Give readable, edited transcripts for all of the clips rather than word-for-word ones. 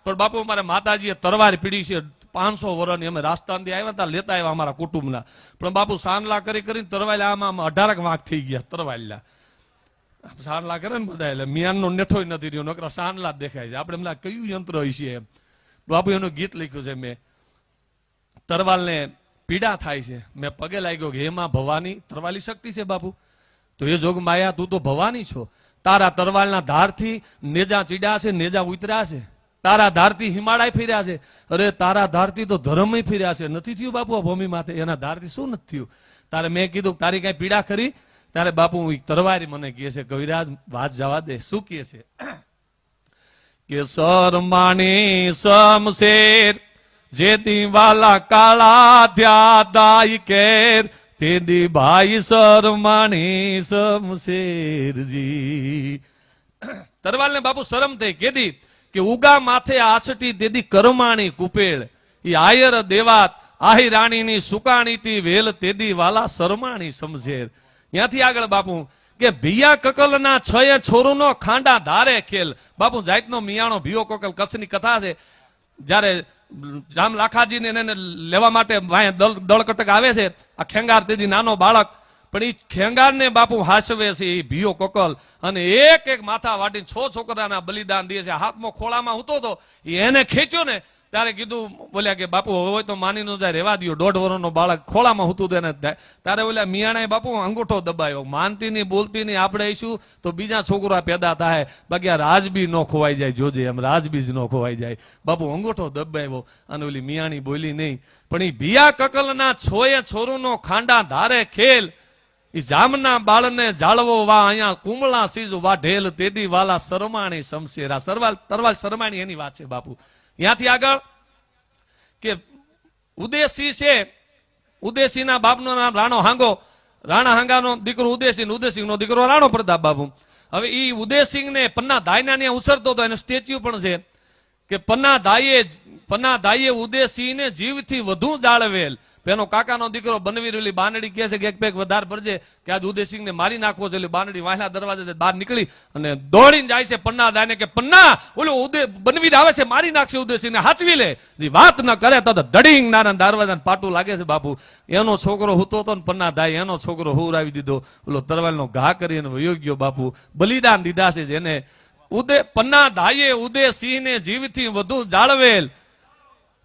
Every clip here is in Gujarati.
પણ બાપુ અમારે માતાજીએ તરવાર પીડી છે 500 વર્ષની. અમે રાજસ્થાનથી આવ્યા હતા, લેતા આવ્યા અમારા કુટુંબના. પણ બાપુ સાનલા કરી કરીને તરવાલા આમાં 18 વાંક થઈ ગયા. તરવાલા સાનલા કરે ને બધા, એટલે મિયાનનો નેઠો નથી રહ્યો, નકરા સાનલા જ દેખાય છે. આપણે એમના કયું યંત્ર હોય છે એમ. બાપુ એનું ગીત લખ્યું છે મેં. તરવાલને પીડા થાય છે, મેં પગે લાગ્યો કે હેમાં ભવાની તરવાલી શક્તિ છે બાપુ. તો એ જોગ માયા તું તો ભવાની છો. તારા તરવાલના ધારથી નેજા ચીડ્યા છે, નેજા ઉતર્યા છે. તારા ધારથી હિમાલય ફર્યા છે. અરે તારા ધારથી તો ધર્મ ફર્યા છે. નથી થયું બાપુ આ ભૂમિ માથે? એના ધારથી શું નથી થયું? તારે મેં કીધું તારી કઈ પીડા ખરી? ત્યારે બાપુ તરવારી મને કહે છે, કવિરાજ વાત જવા દે. શું કહે છે કે શરમાણી સમશેર જેથી વાલા કાળા થયા દાઈ કેર તેદી ભાઈ શરમાણી સમશેરજી. તરવાલ ને બાપુ શરમ થઈ કેદી કે ઉગા માથે આછટી તેદી કરમાણી કુપેળ ઈ આયર દેવાત આહી રાણીની સુકાણીથી વેલ તેદી વાલા શરમાણી સમશેર. ત્યાંથી આગળ બાપુ કે ભિયા કકલના છયે છોરુનો ખાંડા ધારે ખેલ. બાપુ જાતનો મિયાણો ભિયો કકલ કચ્છની કથા છે. જયારે જામ લાખાજીને એને લેવા માટે દળકટક આવે છે, આ ખેંગાર તેદી નાનો બાળક, પણ એ ખેંગારને બાપુ હાસવે છે એ ભિયો કકલ, અને એક એક માથા વાટીને 6 છોકરાના બલિદાન દે છે. હાથમાં ખોળામાં ઉતો તો એને ખેંચ્યો ને ત્યારે કીધું, બોલ્યા કે બાપુ હોય તો માની નો જાય, રેવા દો. 1.5 વર્ષનો બાળક ખોળામાં હતું તેને. ત્યારે ઓલા મિયાણાએ બાપુ અંગૂઠો દબાયો. માનતી ની બોલતી ની આપણે આવીશું તો બીજા છોકરા પેદા થાય, બાકી આ રાજબી નો ખોવાઈ જાય. જોજે એમ રાજબી જ નો ખોવાઈ જાય. બાપુ અંગૂઠો દબાવ્યો અને ઓલી મિયાણી બોલી નહીં. પણ એ ભિયા કકલના છોયે છોરુનો ખાંડા ધારે ખેલ ઈ જામના બાળને જાળવો વા અહીંયા કુમળા સીજ વા ઢેલ તેદી વાલા શરમાણી સમશેરા. તરવાલ શરમાણી એની વાત છે બાપુ. ત્યાંથી આગળ કે ઉદેશી છે, ઉદેશીના બાપનો નામ રાણો હાંગો. રાણા હાંગાનો દીકરો ઉદેશી, ઉદેશીનો દીકરો રાણો પ્રતાપ બાપુ. હવે ઈ ઉદેશીને પન્ના ધાયના ત્યાં ઉછરતો હતો, એને સ્ટેચ્યુ પણ છે કે પન્ના ધાઈએ ઉદેશીને જીવથી વધુ જાળવેલ. એનો કાકાનો દીકરો બનવીર ઓલી બાનડી કહે છે કે એક પેક વધારે ભરજે કે આજ ઉદયસિંહને મારી નાખવો છે. બાનડી વાહલા દરવાજે બહાર નીકળી અને દોડીને જાય છે પન્ના દાને કે પન્ના ઓલો બનવીર આવે છે, મારી નાખશે ઉદયસિંહને, હાચવી લે. વાત ન કરે તો ધડીંગ નાના દરવાજાને પાટું લાગે છે બાપુ. એનો છોકરો હુતો હતો ને પન્ના દાઈ એનો છોકરો હુરાવી દીધો. ઓલો તરવાલનો ઘા કરીને વયો ગયો બાપુ. બલિદાન દીધા છે જેને. પન્ના દાઈએ ઉદયસિંહને જીવથી વધુ જાળવેલ.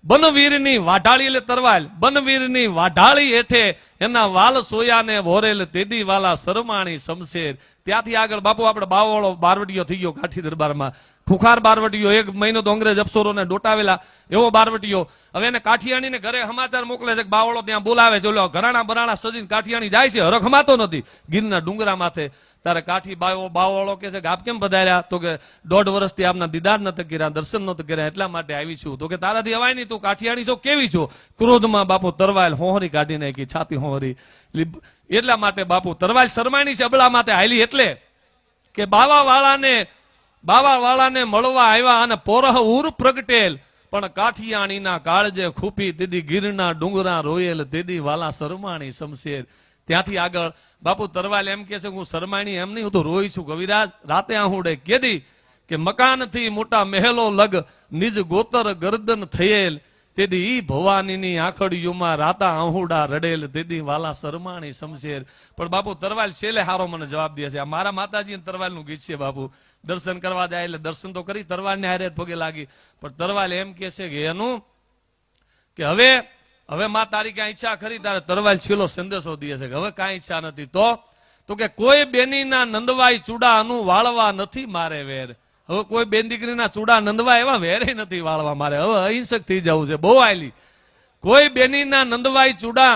બનવીરની વાઢાળી એટલે તરવાલ, બનવીરની વાઢાળી હેઠે એના વાલ સોયાને વોરેલ તેદી વાલા શરમાણી શમશેર. ત્યાંથી આગળ બાપુ આપણે બાવળો બારવટીયો થઈ ગયો કાઠી દરબારમાં. ખુખાર બારવટીયો, 1 મહિનો તો અંગ્રેજ અફસરોને ડોટાવેલા એવો બારવટીયો. હવે એને કાઠિયાણીને ઘરે સમાચાર મોકલે છે કે બાવળો ત્યાં બોલાવે છે. ઓલો ઘરાણા બરાણા સજીને કાઠિયાણી જાય છે, હરખ હમાતો નથી ગીરના ડુંગરા માથે. તારે કાઠી બાવળો કે છે કે આપ કેમ પધાર્યા? તો કે 1.5 વર્ષથી આપના દીદાર નથી કર્યા, દર્શન નથી કર્યા, એટલા માટે આવી છું. તો કે તારાથી અવાય નહીં, તું કાઠિયાણી છો, કેવી છો? ક્રોધમાં બાપુ તરવાલ હોહરી કાઢી નાખી, છાતી હોહરી. એટલા માટે બાપુ તરવાલ શરમાણી છે અબળા માટે હાલી. એટલે કે બાવાવાળાને મળવા આવ્યા અને પોરહ ઉર પ્રગટેલ, પણ કાઠિયાણીના કાળજે ખૂપી તેદી ગીરના ડુંગરા રોયેલ તેદી વાલા શરમાણી શમશેર. ત્યાંથી આગળ બાપુ તરવાલ એમ કે છે હું શરમાણી એમ નહીં, હું તો રોઈ છું કવિરાજ. રાતે આહુડે કેદી કે મકાનથી મોટા મહેલો લગ નિજ ગોતર ગરદન થયેલ તેદી ઈ ભવાનીની આંખડીઓમાં રાતા આહુડા રડેલ તેદી વાલા શરમાણી શમશેર. પણ બાપુ તરવાલ છેલ્લે હારો મને જવાબ દે છે. આ મારા માતાજી તરવાલનું ગીત છે બાપુ. દર્શન કરવા જાય એટલે દર્શન તો કરી, તરવાલને હારે પગે લાગી. પણ તરવાલ એમ કે છે કે એનું કે હવે માં તારી ક્યાં ઈચ્છા ખરી? તારે તરવાલ છેલ્લો સંદેશો દે છે કે હવે કાંઈ ઈચ્છા નથી. તો કે કોઈ બેનીના નંદવાઈ ચૂડાનું વાળવા નથી મારે વેર. હવે કોઈ બેન દીકરીના ચૂડા નંદવા એવા વેરે નથી વાળવા મારે. હવે અહિંસક થઈ જવું છે, બહુ આયલી. કોઈ બેનીના નંદવાઈ ચૂડા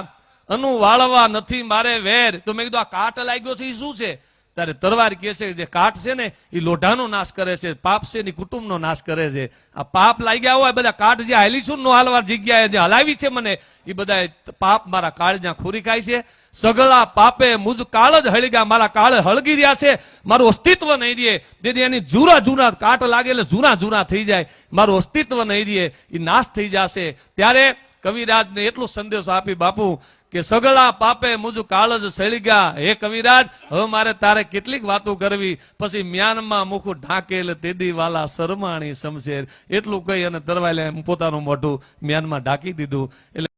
અનું વાળવા નથી મારે વેર. તો મેં કીધું આ કાટ લાગ્યો છે એ શું છે? ત્યારે તરવાર કહે છે જે કાટ છે ને એ લોઢાનો નાશ કરે છે, પાપ છે ને કુટુંબનો નાશ કરે છે. આ પાપ લાગ્યા હોય બધા કાટ જે હાલી છું નો હાલવા જગ્યાએ જે હલાવી છે મને, એ બધા પાપ મારા કાળ જ્યાં ખોરી ખાય છે. સગળા પાપે મુજ કાળ જ હળી ગયા, મારા કાળ હળગી રહ્યા છે, મારું અસ્તિત્વ નહીં દે. જેથી એની જૂરા કાટ લાગે એટલે જૂના થઈ જાય, મારું અસ્તિત્વ નહીં દે, એ નાશ થઈ જશે. ત્યારે કવિરાજને એટલો સંદેશો આપી બાપુ કે સગળા પાપે મુજ કાળજ સળી ગયા, હે કવિરાજ હવે મારે તારે કેટલીક વાતો કરવી. પછી મ્યાનમાં મુખ ઢાકેલ તેદી વાલા શરમાણી શમશેર, એટલું કહી અને તરવાલે પોતાનું મોઢું મ્યાનમાં ઢાંકી દીધું. એટલે